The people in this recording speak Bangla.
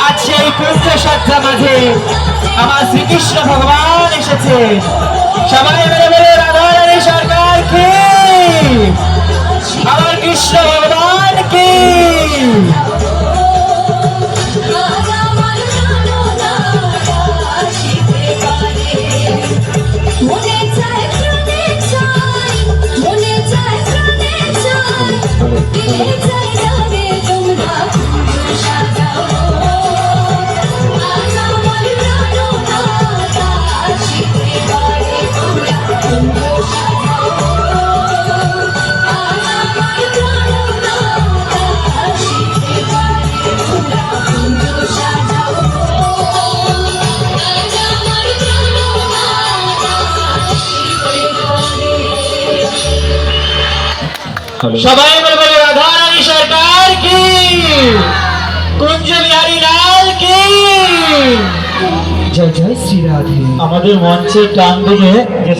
আজ সেই কুঞ্জ সজ্জা মাঝে আমার শ্রীকৃষ্ণ ভগবান এসেছে। সবাই বলে বলে রাধা রানী সরকার কি, আমার কৃষ্ণ ভগবান কি। সবাই বলবে রাধা রানী সরকার কি, কুঞ্জ বিহারী লাল কি। জয় জয় শ্রী রাধে। আমাদের মঞ্চে টান দিকে